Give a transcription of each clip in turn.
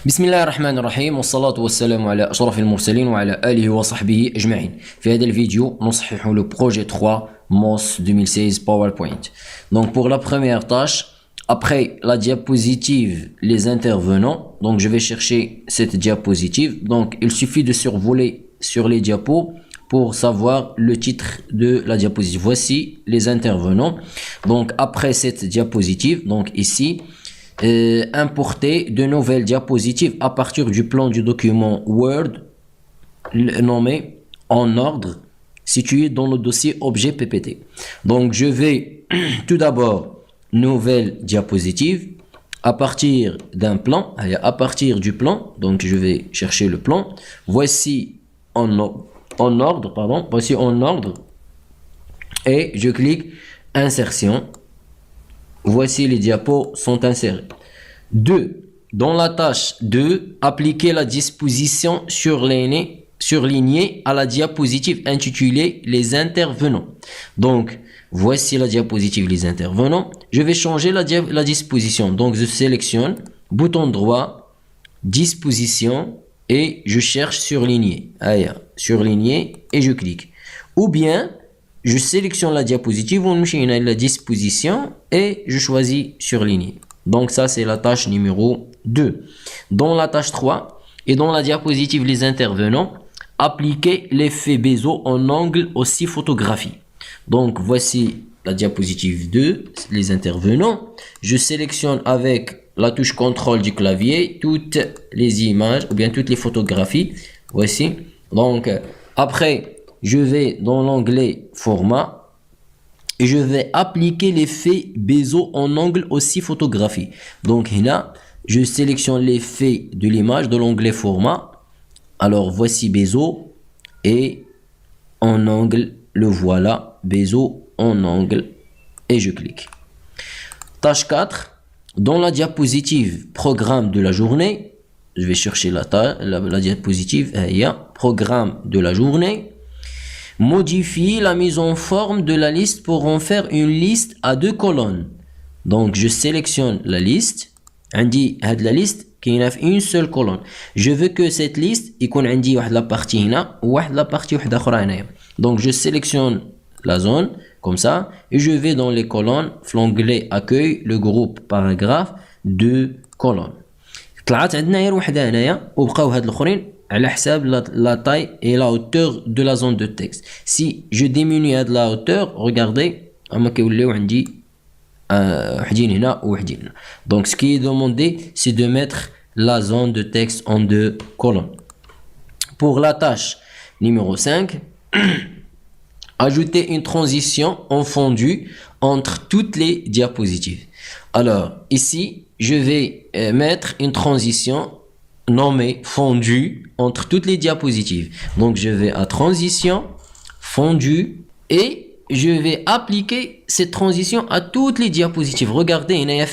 بسم الله الرحمن الرحيم والصلاة والسلام على أشرف المرسلين وعلى آله وصحبه أجمعين. في هذا الفيديو نصحح le projet 3 MOS 2016 PowerPoint. Donc pour la première tâche, après la diapositive les intervenants, donc je vais chercher cette diapositive. Donc il suffit de survoler sur les diapos pour savoir le titre de la diapositive. Voici les intervenants. Donc après cette diapositive, donc ici, importer de nouvelles diapositives à partir du plan du document Word nommé en ordre situé dans le dossier objet PPT. Donc je vais tout d'abord nouvelle diapositive à partir d'un plan, à partir du plan, donc je vais chercher le plan. Voici en ordre et je clique insertion. Voici les diapos sont insérés. 2. Dans la tâche 2, appliquer la disposition surlignée à la diapositive intitulée les intervenants. Donc, voici la diapositive les intervenants. Je vais changer la disposition. Donc, je sélectionne bouton droit, disposition et je cherche surligner. Surligner et je clique. Ou bien, je sélectionne la diapositive, on me la disposition et je choisis surligner. Donc ça c'est la tâche numéro 2. Dans la tâche 3 et dans la diapositive les intervenants, appliquer l'effet Bezo en angle aussi photographie. Donc voici la diapositive 2, les intervenants. Je sélectionne avec la touche contrôle du clavier toutes les images ou bien toutes les photographies. Voici. Donc après je vais dans l'onglet format et je vais appliquer l'effet Bezo en angle aussi photographie. Donc là, je sélectionne l'effet de l'image de l'onglet format. Alors voici Bezo et en angle, le voilà, Bezo en angle et je clique. Tâche 4, dans la diapositive programme de la journée, je vais chercher la diapositive, programme de la journée. Modifier la mise en forme de la liste pour en faire une liste à 2 colonnes. Donc je sélectionne la liste. عندي هاد la liste كاينه في une seule colonne. Je veux que cette liste يكون عندي واحد la partie هنا وواحد la partie واحده اخرى هنايا. Donc je sélectionne la zone comme ça et je vais dans les colonnes, l'onglet accueil, le groupe paragraphe, 2 colonnes. طلعت عندنا غير وحده هنايا وبقاو هاد الاخرين على حساب la taille et la hauteur de la zone de texte. Si je diminue de la hauteur, regardez, donc ce qui est demandé, c'est de mettre la zone de texte en 2 colonnes. Pour la tâche numéro 5, ajouter une transition en fondu entre toutes les diapositives. Alors ici, je vais mettre une transition nommé fondu entre toutes les diapositives. Donc je vais à transition, fondu et je vais appliquer cette transition à toutes les diapositives. Regardez, il y a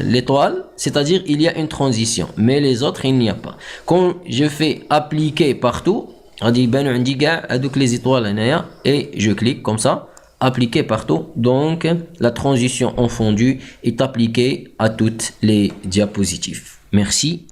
l'étoile, c'est-à-dire il y a une transition, mais les autres il n'y a pas. Quand je fais appliquer partout, les étoiles et je clique comme ça. Appliquer partout, donc la transition en fondu est appliquée à toutes les diapositives. Merci.